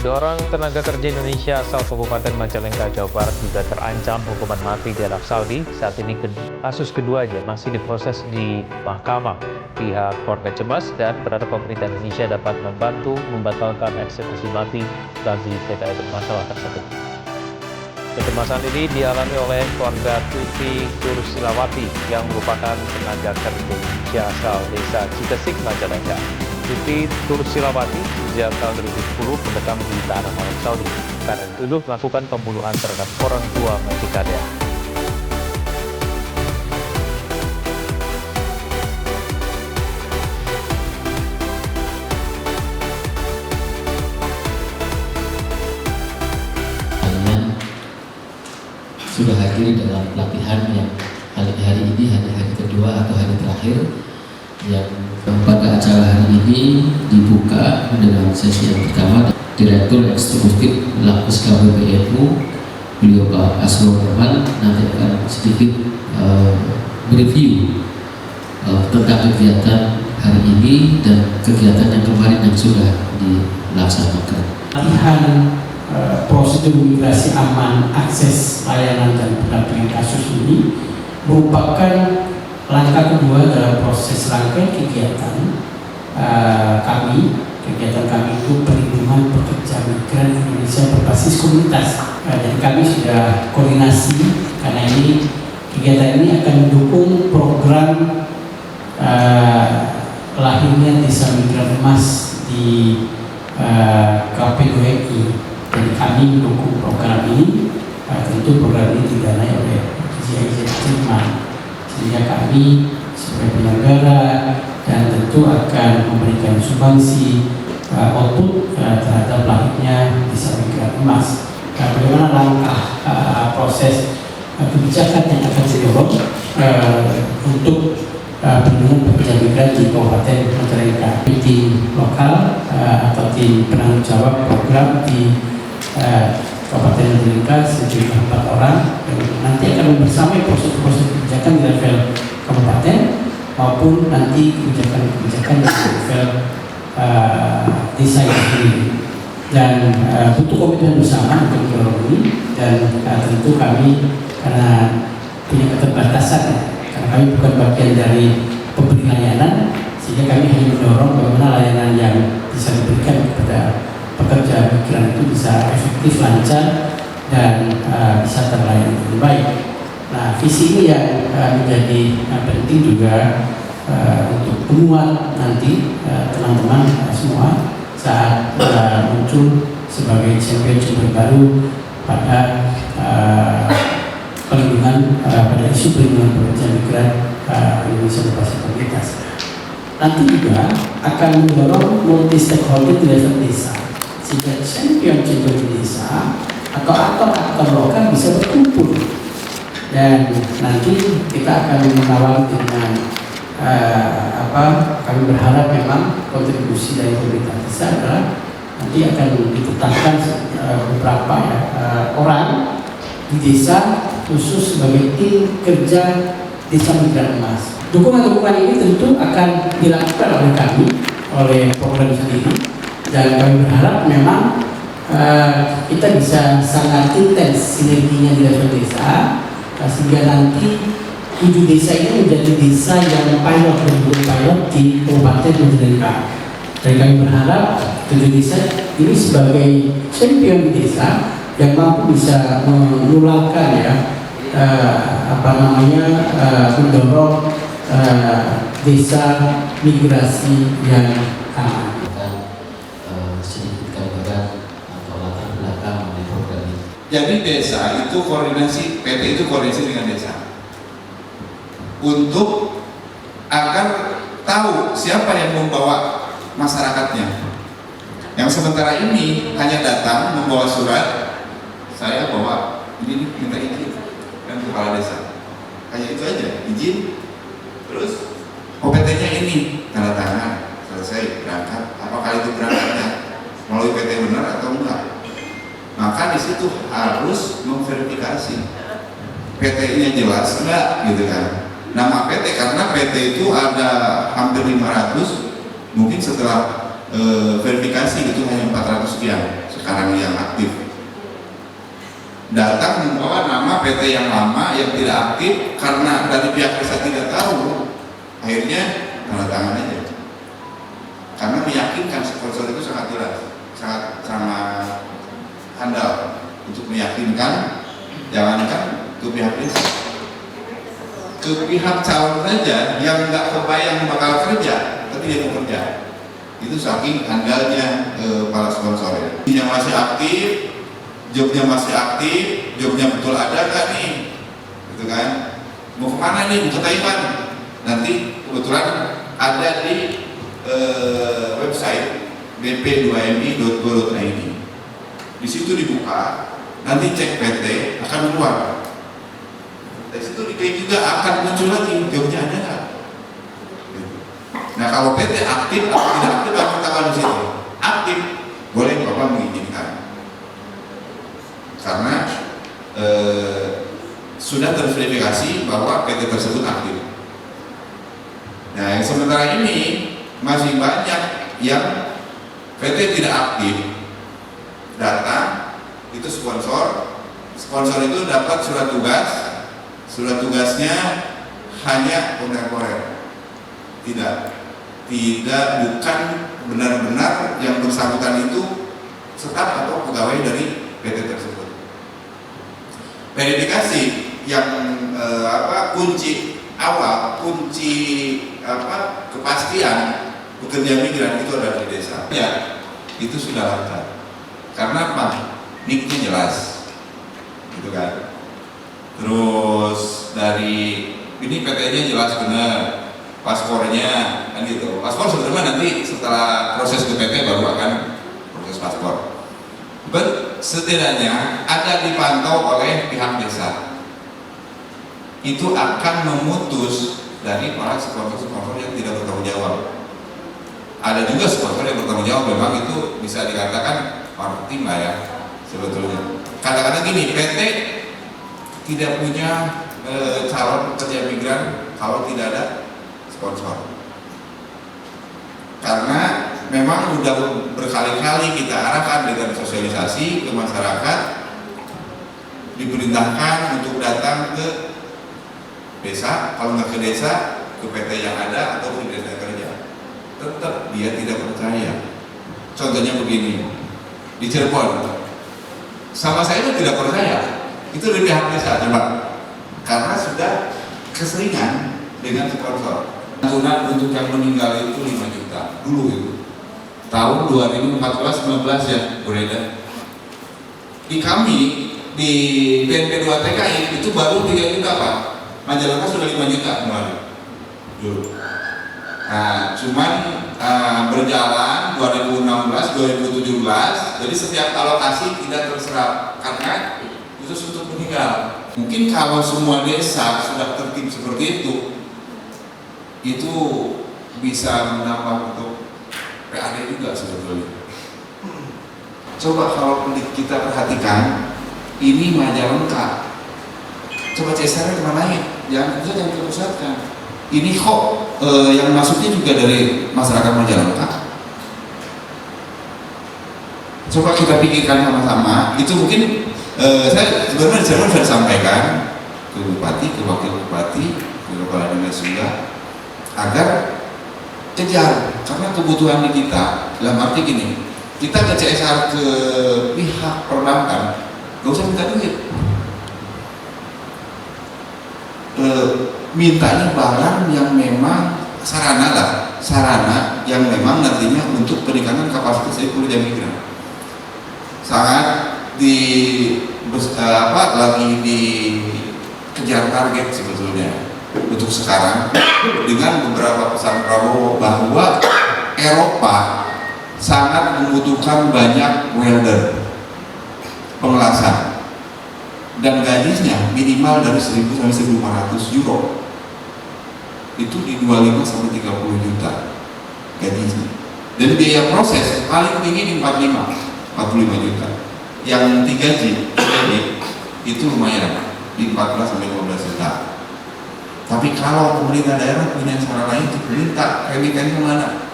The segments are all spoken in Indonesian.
Dua orang tenaga kerja Indonesia asal Kabupaten Majalengka, Jawa Barat juga terancam hukuman mati di Arab Saudi. Saat ini kasus keduanya masih diproses di mahkamah. Pihak keluarga cemas dan berharap pemerintah Indonesia dapat membantu membatalkan eksekusi mati bagi TKI bermasalah tersebut. Kecemasan ini dialami oleh keluarga Tuti Tursilawati yang merupakan tenaga kerja Indonesia asal desa Citesik, Majalengka. Tuti Tursilawati sejak tahun 2010 mendekam di tanah Arab Saudi karena dituduh melakukan pembunuhan terhadap orang tua majikannya. Sudah hadir dalam pelatihan yang hari ini hari kedua atau hari terakhir, yang pada acara hari ini dibuka dengan sesi yang pertama. Direktur Eksekutif Lapas KPBNU, beliau Pak Asrul Rahman, nanti akan sedikit mereview tentang kegiatan hari ini dan kegiatan yang kemarin yang sudah dilaksanakan. Pelatihan prosedur migrasi aman, akses layanan dan pendampingan kasus ini merupakan langkah kedua dalam proses rangkaian kegiatan Kegiatan kami itu perlindungan pekerja migran Indonesia berbasis komunitas. Jadi kami sudah koordinasi karena ini kegiatan ini akan mendukung program lahirnya desa migran emas di KP2MI. Jadi kami mendukung program ini. Tentu program ini didanai oleh GIZ Jerman, sehingga kami sebagai penyelenggara dan tentu akan memberikan sumbangsi output terhadap lahirnya desa migran emas. Bagaimana langkah proses kebijakan yang akan didorong untuk perlindungan pekerja migran di Kabupaten Majalengka. Tim lokal atau tim penanggung jawab program di Kabupaten Majalengka sejumlah 4 orang yang nanti akan membersamai proses-proses kebijakan di level kabupaten maupun nanti kebijakan-kebijakan di level desa ini, dan butuh komitmen bersama untuk mendorong ini. Dan tentu kami karena punya keterbatasan, karena kami bukan bagian dari pemberi layanan, sehingga kami hanya mendorong bagaimana layanan yang bisa diberikan kepada pekerja migran itu bisa efektif, lancar, dan bisa terlayani dengan baik. Nah, visi ini yang menjadi penting juga untuk menguat nanti teman-teman semua saat muncul sebagai champion baru pada perlindungan pada isu perlindungan pekerja migran Indonesia berbasis komunitas. Nanti juga akan mendorong multi stakeholder di level desa, sehingga champion di desa atau aktor-aktor lokal bisa berkumpul. Dan nanti kita akan mengawal dengan kami berharap memang kontribusi dari pemerintah desa adalah nanti akan ditetapkan beberapa orang di desa khusus sebagai tim kerja desa migran emas. Dukungan-dukungan ini tentu akan dilakukan oleh kami, oleh program sendiri, dan kami berharap memang kita bisa sangat intens sinerginya di level desa, sehingga nanti 7 desa ini menjadi desa yang pilot di Kabupaten Majalengka. Dan kami berharap 7 desa ini sebagai champion di desa yang mampu bisa menularkan mendorong desa migrasi yang aman. Sedikit gambaran atau latar belakang dari program ini. Jadi desa itu koordinasi, PT itu koordinasi dengan desa untuk agar tahu siapa yang membawa masyarakatnya. Yang sementara ini hanya datang membawa surat, saya bawa ini minta izin dan kepala desa, hanya itu aja, izin, terus OPT-nya ini tanda tangan, selesai berangkat. Apakah itu berangkatnya melalui PT benar atau enggak? Maka di situ harus memverifikasi PT-nya jelas enggak, gitu kan. Nama PT, karena PT itu ada hampir 500, mungkin setelah verifikasi itu hanya 400 sekian. sekarang yang aktif. Datang membawa nama PT yang lama yang tidak aktif karena dari pihak desa tidak tahu, akhirnya tanda tangan aja. Karena meyakinkan sponsor itu sangat jelas, sangat handal untuk meyakinkan, jangankan ke pihak desa, ke pihak calon saja yang nggak kebayang bakal kerja, tapi dia mau kerja. Itu saking handalnya para sponsor. Yang masih aktif, jobnya masih aktif, jobnya betul ada nggak nih, gitu kan? Mau kemana nih? Mau ke Taiwan? Nanti kebetulan ada di website bp2mi.go.id. Di situ dibuka, nanti cek PT akan keluar. Dari situ diklik juga akan muncul lagi jobnya ada nggak. Nah kalau PT aktif atau tidak aktif akan ketahuan di situ. Aktif boleh Bapak mengizinkan. Karena sudah terverifikasi bahwa PT tersebut aktif. Nah, sementara ini masih banyak yang PT tidak aktif, datang itu sponsor itu dapat surat tugasnya hanya kontemporer, bukan benar-benar yang bersangkutan itu staf atau pegawai dari PT tersebut. Verifikasi yang kunci kepastian pekerja migran itu ada di desa. Ya, itu sudah lancar. Karena apa? NIK-nya jelas, gitu kan. Terus dari ini PT-nya jelas benar, paspornya kan gitu. Paspor sebenarnya nanti setelah proses ke PT baru akan proses paspor. Setidaknya ada dipantau oleh pihak desa. Itu akan memutus dari para sponsor-sponsor yang tidak bertanggung jawab. Ada juga sponsor yang bertanggung jawab, memang itu bisa dikatakan marketing lah ya sebetulnya. Katakanlah gini, PT tidak punya calon pekerja migran kalau tidak ada sponsor. Karena memang sudah berkali-kali kita arahkan dengan sosialisasi ke masyarakat, diperintahkan untuk datang ke desa, kalau nggak ke desa, ke PT yang ada atau ke desa kerja. Tetap dia tidak percaya. Contohnya begini, di Cirebon, sama saya itu tidak percaya, itu dari pihak desa coba, karena sudah keseringan dengan sponsor. Santunan untuk yang meninggal itu 5 juta dulu itu tahun 2014-19 ya beredar. Di kami di BNP 2 TKI itu baru 3 juta Pak. Majalengka sudah 5 juta kemarin dulu. Nah, cuman berjalan 2016, 2017, jadi setiap alokasi tidak terserap karena khusus untuk meninggal. Mungkin kalau semua desa sudah tertib seperti itu bisa menambah untuk PAD juga sebetulnya. Coba kalau kita perhatikan, ini Majalengka. Coba CSR kemana ya? Jangan terpusatkan. Ini kok yang masuknya juga dari masyarakat Majalengka. Coba kita pikirkan sama-sama. Itu mungkin saya sebenarnya sudah sampaikan ke bupati, ke wakil bupati, ke kepala dinas juga, agar kejar, karena kebutuhan kita dalam arti gini, kita ke CSR ke pihak perbankan gak usah minta duit, mintanya barang yang memang sarana yang memang nantinya untuk peningkatan kapasitas pekerja migran. Sangat lagi dikejar target sebetulnya untuk sekarang, dengan beberapa pesan Prabowo bahwa Eropa sangat membutuhkan banyak welder pengelasan dan gajinya minimal dari 1.000 sampai 1.500 euro, itu di 25 sampai 30 juta gajinya, dan biaya proses paling tinggi di 45 juta. Yang 3G itu lumayan di 14 sampai 15 juta. Tapi kalau pemerintah daerah punya cara lain, minta remiten kemana?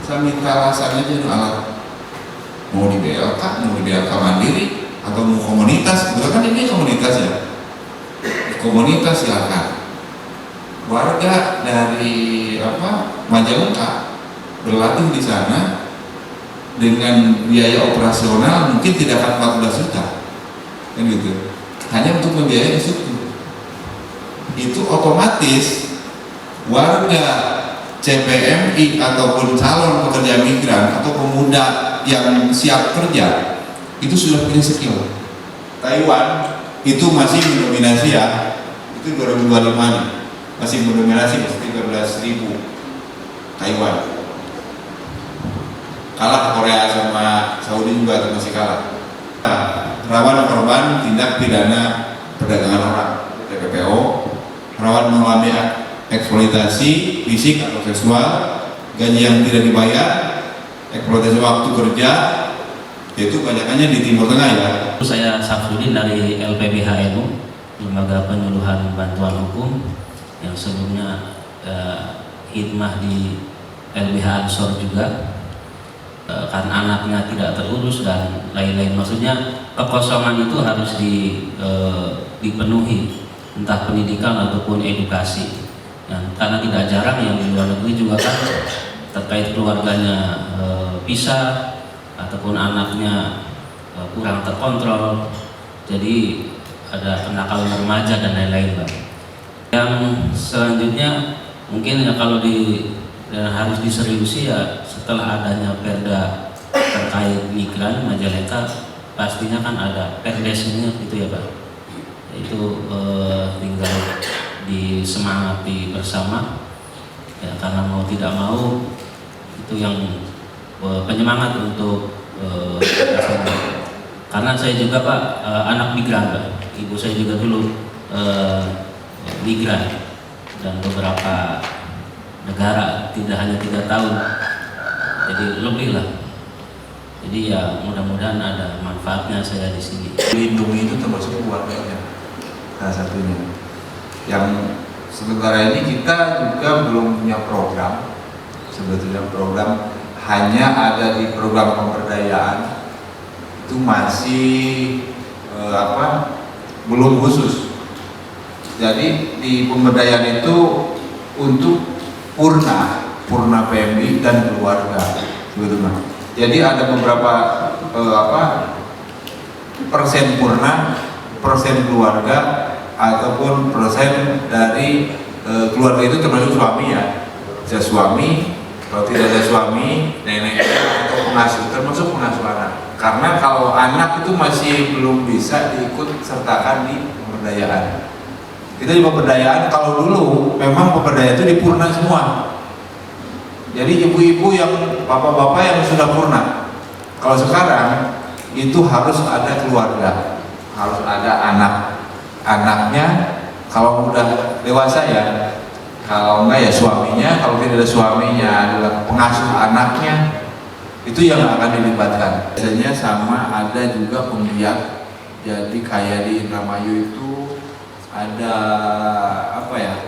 Saya minta alasan aja alat. mau di BLK, mau di BLK mandiri atau mau komunitas, kan ini komunitas ya, komunitas silakan. Warga dari Majalengka berlatih di sana dengan biaya operasional mungkin tidak akan 14 juta, kan gitu, hanya untuk membiayai instruktur. Itu otomatis warga CPMI ataupun calon pekerja migran atau pemuda yang siap kerja itu sudah punya skill. Taiwan itu masih mendominasi ya, itu 2025 nih, masih mendominasi 13.000 Taiwan. Kalah Korea sama Saudi juga masih kalah. Rawan korban tindak pidana perdagangan orang (TPPO), rawan mengalami eksploitasi fisik atau seksual, gaji yang tidak dibayar, eksploitasi waktu kerja, yaitu banyakannya di Timur Tengah ya. Saya Safrudin dari LPBHNU, Lembaga Penyuluhan Bantuan Hukum, yang sebelumnya hikmah di LBH Ansor juga, karena anaknya tidak terurus dan lain-lain. Maksudnya kekosongan itu harus dipenuhi, entah pendidikan ataupun edukasi. Karena tidak jarang yang di luar negeri juga kan terkait keluarganya pisah ataupun anaknya kurang terkontrol, jadi ada kenakalan remaja dan lain-lain, Pak. Yang selanjutnya mungkin ya kalau harus diseriusi ya setelah adanya perda terkait migran Majalengka, pastinya kan ada perdesnya gitu ya, Pak. Itu tinggal disemangati bersama ya, karena mau tidak mau itu yang penyemangat untuk karena saya juga Pak anak migran, Pak. Ibu saya juga dulu migran dan beberapa negara, tidak hanya 3 tahun, jadi lebih lah. Jadi ya mudah-mudahan ada manfaatnya saya di sini. Lindungi itu termasuk keluarganya, salah satunya. Yang sementara ini kita juga belum punya program, sebetulnya program hanya ada di program pemberdayaan, itu masih belum khusus. Jadi di pemberdayaan itu untuk purna PMI dan keluarga, sebetulnya. Jadi ada beberapa persen purna, persen keluarga, ataupun persen dari keluarga itu termasuk suami ya. Bisa suami, kalau tidak ada suami, nenek atau pengasuh, termasuk pengasuh anak. Karena kalau anak itu masih belum bisa diikut sertakan di pemberdayaan. Kita di pemberdayaan, kalau dulu memang pemberdayaan itu dipurna semua. Jadi ibu-ibu yang bapak-bapak yang sudah purna. Kalau sekarang itu harus ada keluarga, harus ada anaknya. Kalau udah dewasa ya, kalau enggak ya suaminya. Kalau tidak ada suaminya adalah pengasuh anaknya. Itu yang akan dilibatkan. Biasanya sama ada juga pembiak. Jadi kayak di Indramayu itu ada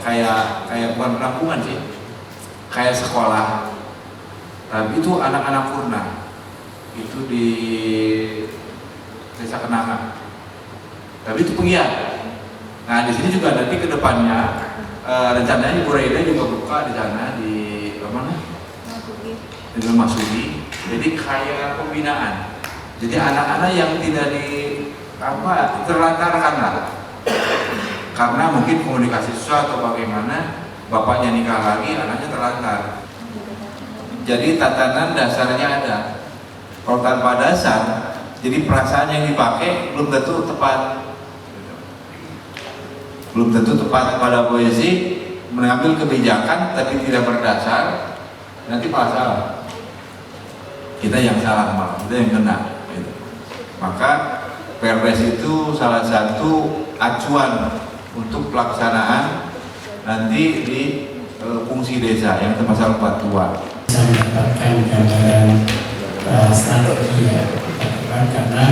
kayak bukan penampungan sih, kayak sekolah, tapi itu anak-anak purna, itu di Desa Kenanga, tapi itu penggiat. Nah di sini juga nanti kedepannya rencananya di Buraida juga buka di sana di mana? Di Masuki. Jadi kayak pembinaan. Jadi anak-anak yang tidak terlantarkan lah. Karena mungkin komunikasi susah atau bagaimana, bapaknya nikah lagi, anaknya terlantar. Jadi tatanan dasarnya ada. Kalau tanpa dasar, jadi perasaan yang dipakai belum tentu tepat. Belum tentu tepat pada poesi, mengambil kebijakan tapi tidak berdasar, nanti pasal. Kita yang salah malah, kita yang kena. Gitu. Maka Perpres itu salah satu acuan untuk pelaksanaan nanti di fungsi desa yang termasuk pasal 42. Bisa mendapatkan gambaran strategi ya, karena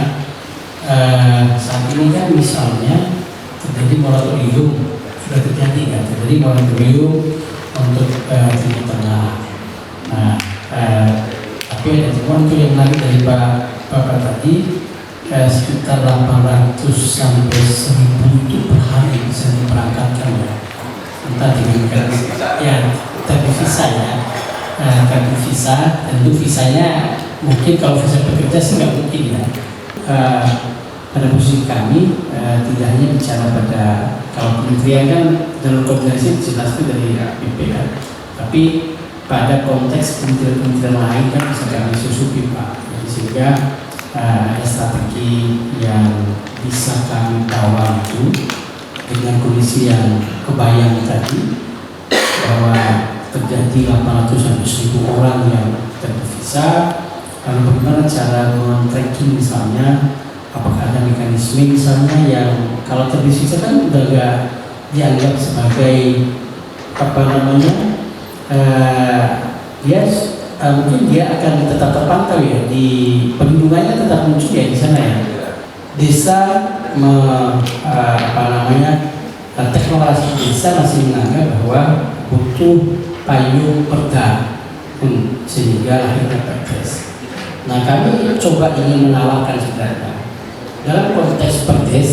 saat ini kan misalnya terjadi moratorium, sudah terjadi kan, terjadi moratorium untuk Timur Tengah. Nah, tapi ada temuan tuh yang menarik dari Pak Bapak tadi, sekitar 800 sampai 1000 itu per hari bisa diberangkatkan ya. Entah dengan ya, tapi visa ya, tapi visa, tentu visanya mungkin kalau visa pekerja sih nggak mungkin ya. Pada posisi kami tidak hanya bicara pada, kalau kementerian kan jalur koordinasi jelas itu dari BPK, tapi pada konteks kementerian lain kan bisa kami susupi Pak. Jadi sehingga ada strategi yang bisa kami bawa itu dengan kondisi yang kebayang tadi, bahwa terjadi 800 sampai 1000 orang yang tervisa. Lalu bagaimana cara men-tracking misalnya, apakah ada mekanisme misalnya yang kalau tervisa kan udah gak dianggap sebagai apa namanya, mungkin dia akan tetap terpantau ya, di perlindungannya tetap muncul ya di sana ya. Desa teknologi desa masih menganggap bahwa butuh payung perda sehingga lahirnya perdes. Nah, kami coba ingin menawarkan sebenarnya dalam konteks perdes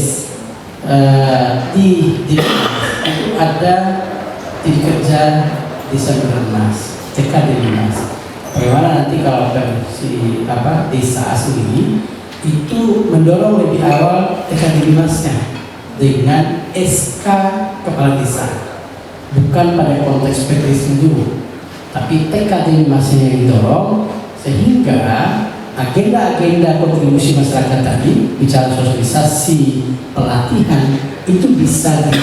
di itu ada tim kerja desa Bernas, TKD Dinas. Bagaimana nanti kalau si desa asli itu mendorong lebih awal TKD Dinasnya dengan SK Kepala Desa, bukan pada konteks PDS dulu, tapi TKD Dinasnya yang didorong, sehingga agenda-agenda kontribusi masyarakat tadi, bicara sosialisasi, pelatihan, itu bisa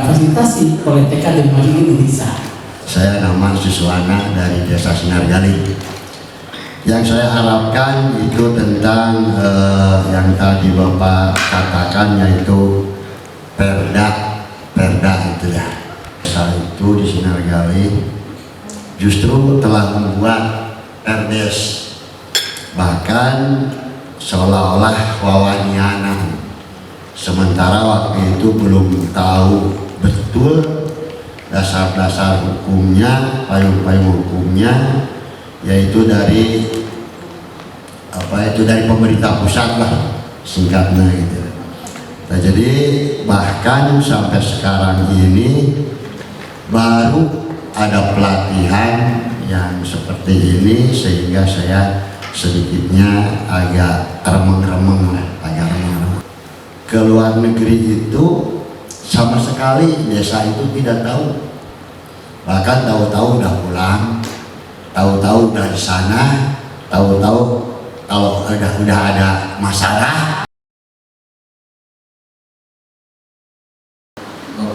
fasilitasi oleh TKD di desa. Saya Rahman Siswana dari Desa Sinargali. Yang saya harapkan itu tentang yang tadi Bapak katakan, yaitu perda itu ya. Desa itu di Sinargali justru telah membuat perdes, bahkan seolah-olah wawanyanan. Sementara waktu itu belum tahu betul dasar-dasar hukumnya, payung-payung hukumnya, yaitu dari dari pemerintah pusat lah singkatnya gitu. Nah, jadi bahkan sampai sekarang ini baru ada pelatihan yang seperti ini, sehingga saya sedikitnya agak remeng-remeng lah, Ke luar negeri itu sama sekali desa itu tidak tahu, bahkan tahu-tahu udah pulang, tahu-tahu udah di sana, tahu-tahu kalau udah ada masalah.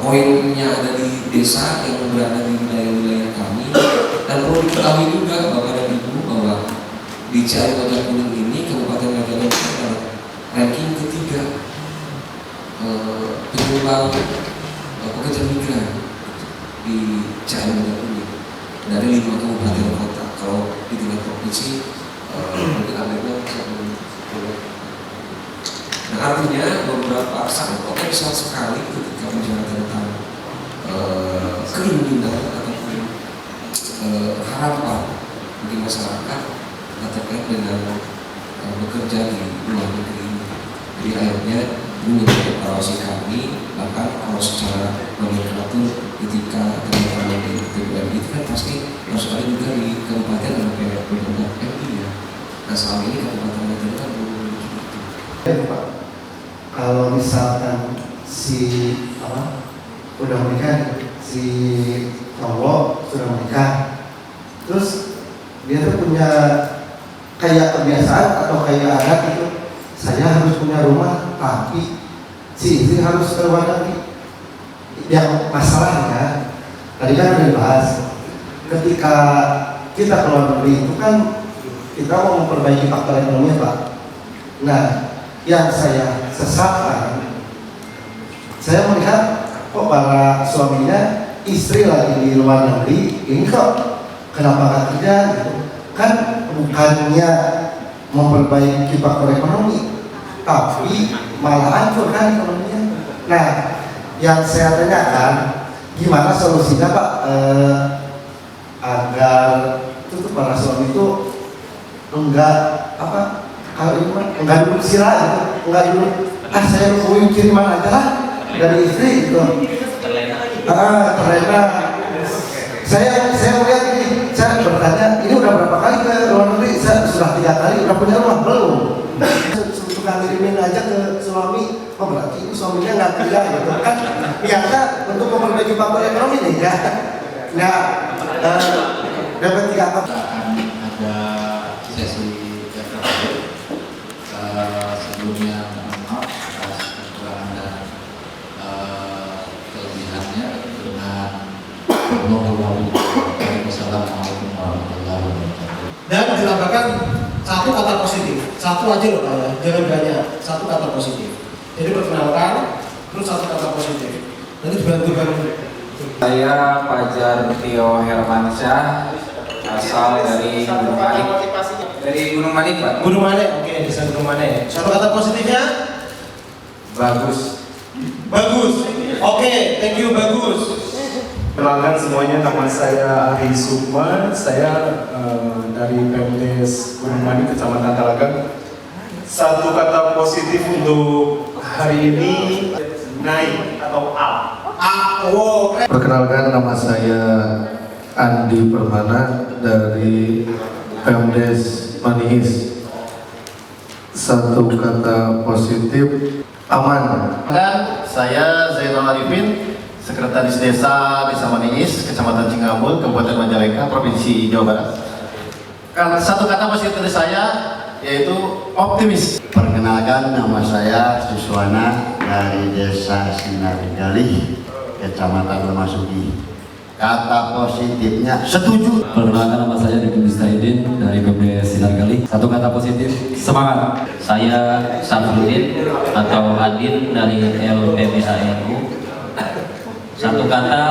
Poinnya ada di desa yang berada di wilayah-wilayah kami, dan perlu diketahui juga Bapak dan Ibu bahwa di CI Kota Kuning ini Kabupaten Majalengka adalah ranking ketiga penyumbang pekerja migran di CI Kota Kuning dari 5 kabupaten kota. Kalau di tingkat provinsi mungkin ada nah, artinya beberapa sangat potensial sekali ketika bicara tentang keinginan ataupun harapan bagi masyarakat terkait dengan bekerja di luar negeri ini. Jadi akhirnya ini menjadi evaluasi kami, bahkan kalau secara nomenklatur ketika teman-teman di TPM itu kan pasti harus ada juga di kabupaten dan PMI ya. Nah, selama ini kabupaten itu kan belum begitu. Pak, kalau misalkan udah menikah, si cowok sudah menikah, terus dia tuh punya kayak kebiasaan atau kayak adat itu, saya harus punya rumah, tapi si istri harus ke luar negeri. Yang masalahnya tadi kan udah dibahas, ketika kita ke luar negeri itu kan kita mau memperbaiki faktor ekonomi, Pak. Nah, yang saya sesalkan, saya melihat kok para suaminya istri lagi di luar negeri, ini kok kenapa nggak kerja gitu? Kan bukannya memperbaiki faktor ekonomi, tapi malah hancur kan ekonominya. Nah, yang saya tanyakan, gimana solusinya Pak agar tutup para suami itu enggak apa kalau ini mah enggak dulu sirah gitu, enggak dulu saya mau kiriman aja lah dari istri gitu. Terlena. Saya melihat ini, saya bertanya ini udah berapa kali ke luar negeri? Saya sudah 3 kali, udah punya rumah belum? Suka ngirimin aja ke suami, oh berarti suaminya nggak kerja gitu kan? Niatnya untuk memperbaiki faktor ekonomi nih ya. Nggak dapat 3 kali. Ada sesi sebelumnya maaf atas kekurangan dan kelebihannya dengan Assalamualaikum warahmatullahi wabarakatuh. Dan dilambangkan satu kata positif, satu aja loh Pak ya, jangan banyak, satu kata positif. Jadi perkenalkan, terus satu kata positif. Nanti dibantu-bantu. Saya Fajar Tio Hermansyah, asal dari Gunung Manik. Dari Gunung Manik, Pak. Gunung Manik, oke, desa Gunung Manik. Satu kata positifnya? Bagus. Bagus. Oke, thank you, bagus. Perkenalkan semuanya, nama saya Ari Sukma, saya dari PMDes Gunung Manik, Kecamatan Talagang. Satu kata positif untuk hari ini, naik atau up. Perkenalkan, nama saya Andi Permana dari PMDes Maniis. Satu kata positif, aman. Dan saya Zainal Arifin, Sekretaris Desa Maniis, Kecamatan Cingambul, Kabupaten Majalengka, Provinsi Jawa Barat. Satu kata positif dari saya yaitu optimis. Perkenalkan, nama saya Suswana dari Desa Sinargalih, Kecamatan Lemasugi. Kata positifnya setuju. Perkenalkan, nama saya Diki Mustaidin dari PMDes Sinargalih. Satu kata positif, semangat. Saya Samsudin atau Adin dari LPBANU. Satu kata,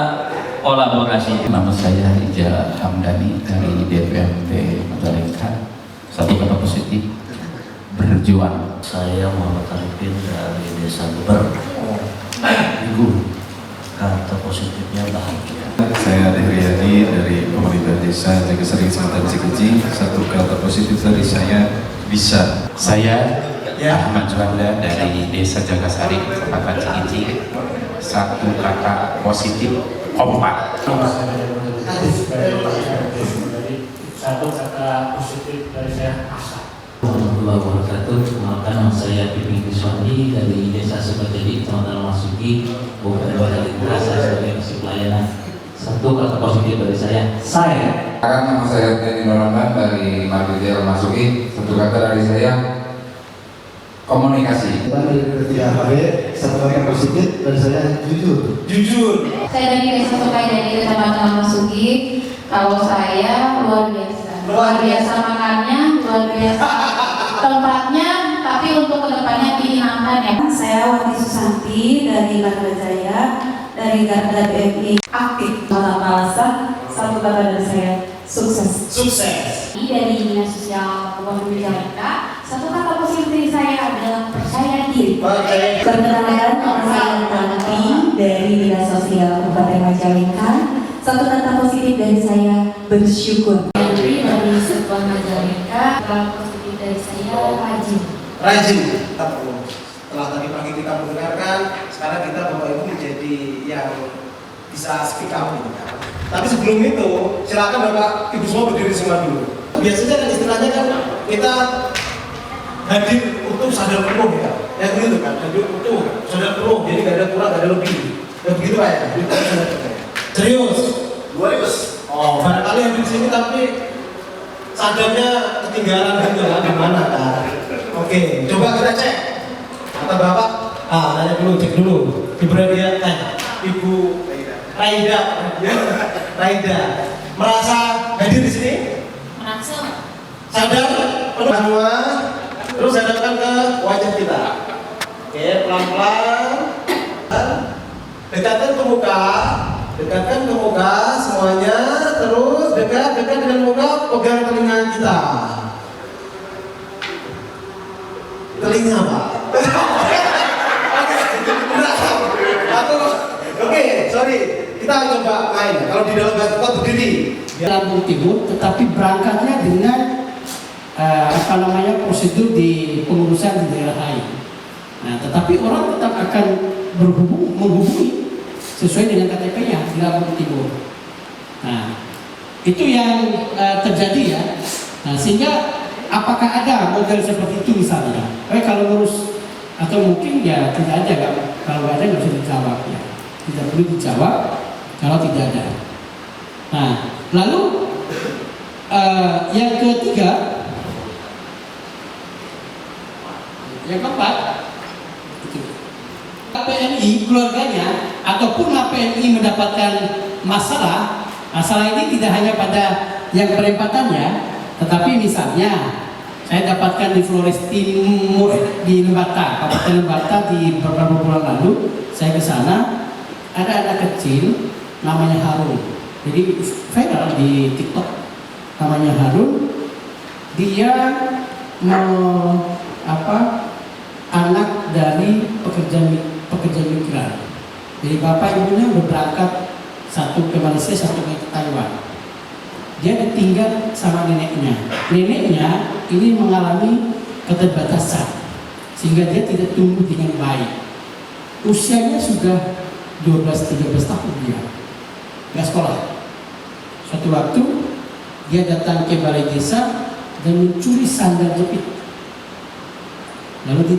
kolaborasi. Nama saya Ija Hamdani dari DPMP Majalengka. Satu kata positif, berjuang. Saya Muhammad Arifin dari Desa Geber. Kata positifnya bahagia. Saya Dehriyadi dari Pemerintah Desa Jagasari Kecamatan Cikeci. Satu kata positif dari saya, bisa. Saya Ahmad Juanda dari Desa Jagasari Kecamatan Cikeci. Satu kata positif, kompak. Satu kata positif dari saya, asa. Warahmatullahi wabarakatuh. Perkenalkan, nama saya Piping Kiswandi dari Desa Sebajadi, Kecamatan Masuki, Kabupaten Majalengka. Saya sebagai masih pelayanan. Satu kata positif dari saya. Nama saya Teni Nuraman dari Margidel Masuki. Satu kata dari saya, komunikasi. Satu kata positif dari saya, jujur. Jujur. Saya dari Desa Sokai dari Kecamatan Masuki. Kalau saya luar biasa. Luar biasa makannya, luar biasa tempatnya, tapi untuk kedepannya diingatkan ya. Saya Wati Susanti dari Garda Jaya, dari Garda BMI aktif. Alasan satu kata dari saya, sukses. Sukses. Dari Dinas Sosial Kabupaten Majalengka, satu kata positif dari saya adalah percaya diri. Perkenalkan, nama saya Tanti dari Dinas Sosial Kabupaten Majalengka. Satu kata positif dari saya, bersyukur. Dari sebuah Majalengka, kata positif dari saya, rajin. Rajin. Setelah tadi pagi kita mendengarkan, sekarang kita Bapak Ibu menjadi yang bisa speak up gitu kan. Tapi sebelum itu, silakan Bapak Ibu semua berdiri semua dulu. Biasanya kan istilahnya kan kita hadir utuh sadar penuh ya. Yang gitu kan, hadir utuh sadar penuh, jadi nggak ada kurang, nggak ada lebih. Ya begitu Pak ya. Serius. 200. Oh, barangkali hadir di sini tapi sadarnya ketinggalan gitu kan, di mana kan? Oke, coba kita cek. Kata Bapak, nanya dulu, cek dulu. Ibu Raida, Ibu Raida, Raida, merasa hadir di sini? Merasa. Sadar, penuh semua. Terus hadapkan ke wajah kita. Oke, pelan-pelan. Dekatkan ke muka. Dekatkan ke muka semuanya. Terus dekat dengan muka, pegang telinga kita. Telinga Pak. Oke, sorry. Kita coba main. Kalau di dalam Gatot berdiri di Lampung Timur, tetapi berangkatnya dengan prosedur di pengurusan di daerah lain. Nah, tetapi orang tetap akan menghubungi sesuai dengan KTP-nya di Lampung Timur. Nah, itu yang terjadi ya. Nah, sehingga apakah ada model seperti itu misalnya? Kalau ngurus atau mungkin ya tidak ada, kalau nggak ada nggak bisa dijawab ya. Tidak perlu dijawab kalau tidak ada. Nah, lalu yang ketiga, yang keempat, HPNI keluarganya ataupun HPNI mendapatkan masalah ini tidak hanya pada yang perempatannya, tetapi misalnya saya dapatkan di Flores Timur di Lembata, Kabupaten Lembata di beberapa bulan lalu, saya ke sana, ada anak kecil namanya Harun. Jadi viral di TikTok, namanya Harun. Dia anak dari pekerja migran. Jadi bapak ibunya berberangkat, satu ke Malaysia, satu ke Taiwan. Dia ditinggal sama neneknya. Neneknya ini mengalami keterbatasan sehingga dia tidak tumbuh dengan baik. Usianya sudah 12-13 tahun dia nggak sekolah. Suatu waktu dia datang ke balai desa dan mencuri sandal jepit. Lalu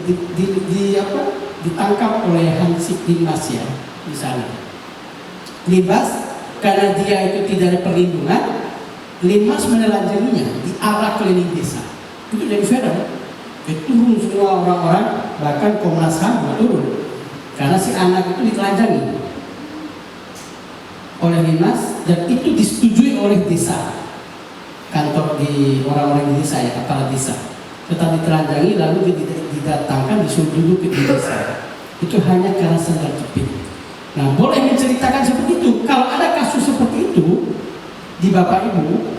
ditangkap oleh Hansip Dimas ya di sana. Libas karena dia itu tidak ada perlindungan, Limas menelanjanginya di arah keliling desa. Itu dari viral. Turun semua orang-orang, bahkan Komnas HAM juga turun. Karena si anak itu ditelanjangi oleh Limas dan itu disetujui oleh desa. Kantor di orang-orang di desa ya, kepala desa. Setelah ditelanjangi lalu didatangkan disuruh duduk di desa. Itu hanya karena sandal jepit. Nah, boleh menceritakan seperti itu. Kalau ada kasus seperti itu di Bapak Ibu,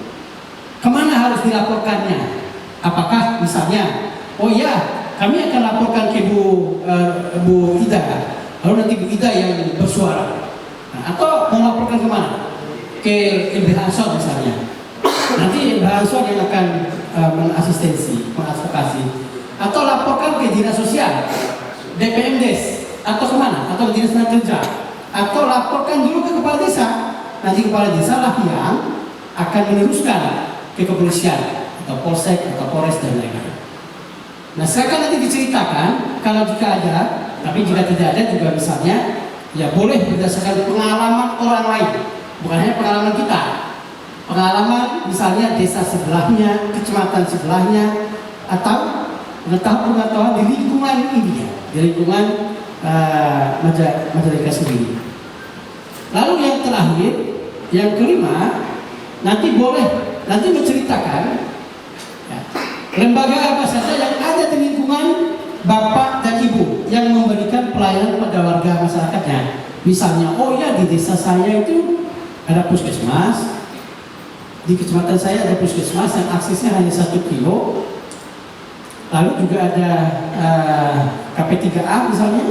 kemana harus dilaporkannya? Apakah misalnya, oh ya, kami akan laporkan ke Bu Ida, lalu nanti Bu Ida yang bersuara. Nah, atau mau laporkan kemana? Ke LBH Ansor misalnya. Nanti LBH Ansor yang akan mengasistensi, mengadvokasi. Atau laporkan ke Dinas Sosial, DPMDes, atau kemana? Atau Dinas Tenaga Kerja. Atau laporkan dulu ke Kepala Desa. Nanti Kepala Desa lah yang akan meneruskan ke kepolisian atau Polsek atau Polres dan lain-lain. Nah, silakan nanti diceritakan kalau jika ada, tapi jika tidak ada juga misalnya ya boleh berdasarkan pengalaman orang lain, bukan hanya pengalaman kita. Pengalaman misalnya desa sebelahnya, kecamatan sebelahnya, atau pengetahuan di lingkungan ini ya, di lingkungan Majalengka sendiri. Lalu yang terakhir, yang kelima, nanti menceritakan ya, lembaga apa saja yang ada di lingkungan Bapak dan Ibu yang memberikan pelayanan pada warga masyarakatnya. Misalnya, oh ya di desa saya itu ada puskesmas, di kecamatan saya ada puskesmas yang aksesnya hanya 1 kilo. Lalu juga ada KP3A misalnya,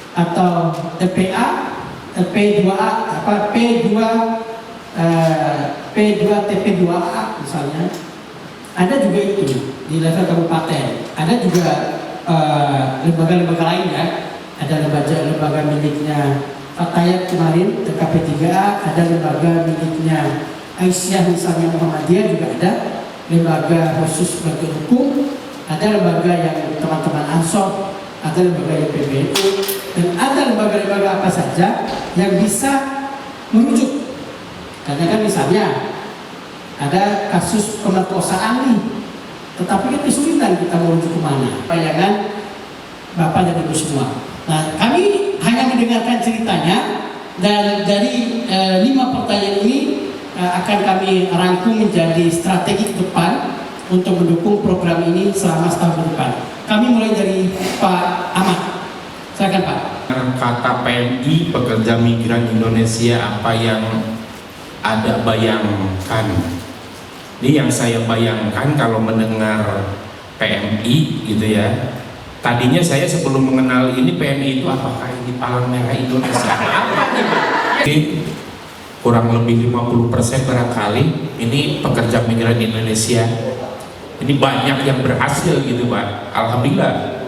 atau LPA, LP2A, P2 TP2A misalnya. Ada juga itu di level kabupaten. Ada juga lembaga-lembaga lain ya. Ada lembaga miliknya Fatayat kemarin, KP3A, ada lembaga miliknya Aisyah misalnya Muhammadiyah, juga ada lembaga khusus bagi hukum, ada lembaga yang teman-teman Ansor, ada lembaga yang PBNU, dan ada lembaga-lembaga apa saja yang bisa merujuk. Karena kan misalnya ada kasus pemerkosaan nih, tetapi kan kesulitan kita merujuk kemana. Bayangan Bapak dan Ibu semua. Nah, kami hanya mendengarkan ceritanya, dan dari 5 pertanyaan ini akan kami rangkum menjadi strategi ke depan untuk mendukung program ini selama setahun ke depan. Kami mulai dari Pak Ahmad. Silakan Pak. Kata PMI, pekerja migran Indonesia, apa yang ada bayangkan? Ini yang saya bayangkan kalau mendengar PMI gitu ya. Tadinya saya sebelum mengenal ini PMI itu apakah ini Palang Merah Indonesia? Apa nih? kurang lebih 50% barangkali ini pekerja migran Indonesia. Ini banyak yang berhasil gitu Pak, alhamdulillah.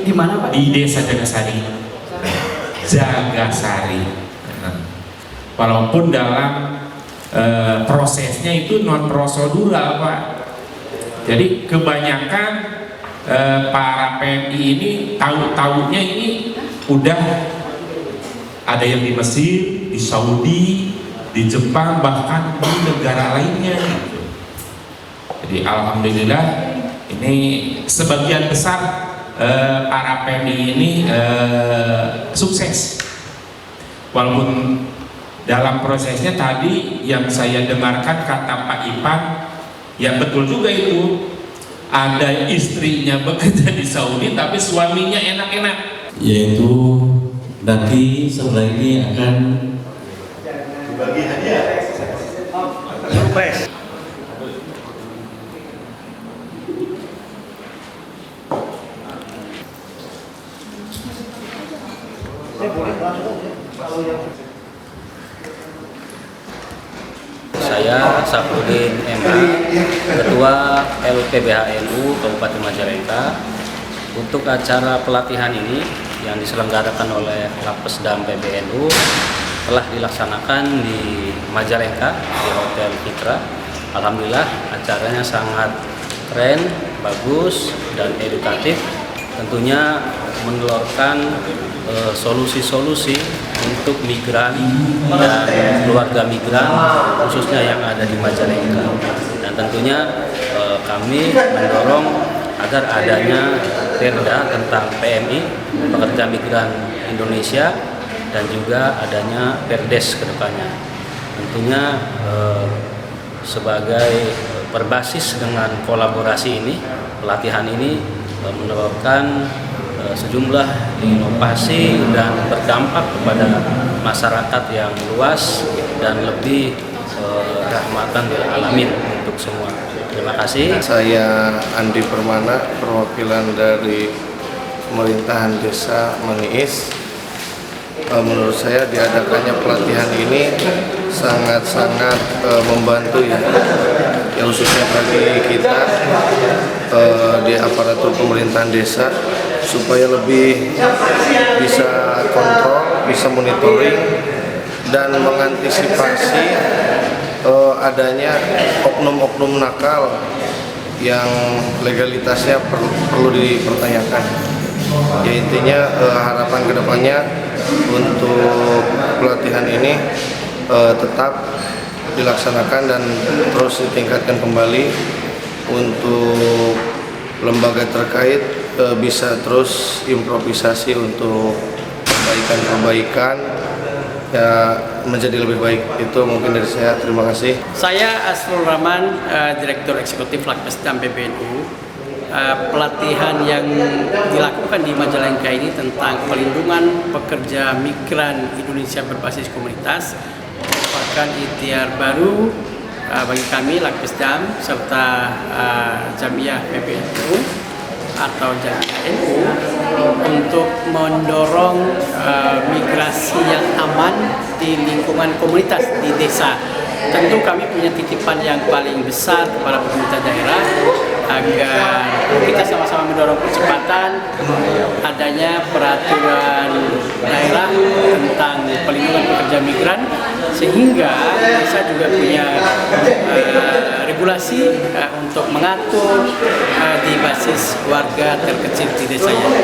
Di mana Pak? Di Desa Jagasari. Jagasari. Walaupun dalam prosesnya itu non prosedural Pak. Jadi kebanyakan para PMI ini tahu-tahunya ini udah ada yang di Mesir, di Saudi, di Jepang, bahkan di negara lainnya. Jadi alhamdulillah ini sebagian besar para PMI ini sukses. Walaupun dalam prosesnya tadi yang saya dengarkan kata Pak Ipan, ya betul juga itu. Ada istrinya bekerja di Saudi tapi suaminya enak-enak. Yaitu nanti setelah ini akan bagi hadiah. Saya Saprudin MA, Ketua LPBHNU Kabupaten Majalengka. Untuk acara pelatihan ini yang diselenggarakan oleh Lapesdam PBNU telah dilaksanakan di Majalengka di Hotel Fitra. Alhamdulillah acaranya sangat keren, bagus dan edukatif. Tentunya menelurkan solusi-solusi untuk migran dan keluarga migran khususnya yang ada di Majalengka. Dan tentunya kami mendorong agar adanya perda tentang PMI, pekerja migran Indonesia, dan juga adanya perdes ke depannya. Tentunya sebagai berbasis dengan kolaborasi ini, pelatihan ini menyebabkan sejumlah inovasi dan berdampak kepada masyarakat yang luas dan lebih rahmatan lil alamin untuk semua. Terima kasih. Saya Andi Permana, perwakilan dari pemerintahan Desa Maniis. Menurut saya diadakannya pelatihan ini sangat-sangat membantu ya khususnya bagi kita di aparatur pemerintahan desa supaya lebih bisa kontrol, bisa monitoring dan mengantisipasi adanya oknum-oknum nakal yang legalitasnya perlu dipertanyakan. Ya intinya harapan kedepannya untuk pelatihan ini tetap dilaksanakan dan terus ditingkatkan kembali untuk lembaga terkait bisa terus improvisasi untuk perbaikan-perbaikan ya menjadi lebih baik. Itu mungkin dari saya. Terima kasih. Saya Asrul Rahman, Direktur Eksekutif Lapesdam PBNU. Pelatihan yang dilakukan di Majalengka ini tentang pelindungan pekerja migran Indonesia berbasis komunitas merupakan ikhtiar baru bagi kami Lapesdam serta Jamiah PBNU atau Jamiah NU untuk mendorong migrasi yang aman di lingkungan komunitas di desa. Tentu kami punya titipan yang paling besar kepada pemerintah daerah agar kita sama-sama mendorong percepatan adanya peraturan daerah tentang pelindungan pekerja migran sehingga desa juga punya regulasi untuk mengatur di basis warga terkecil di desanya.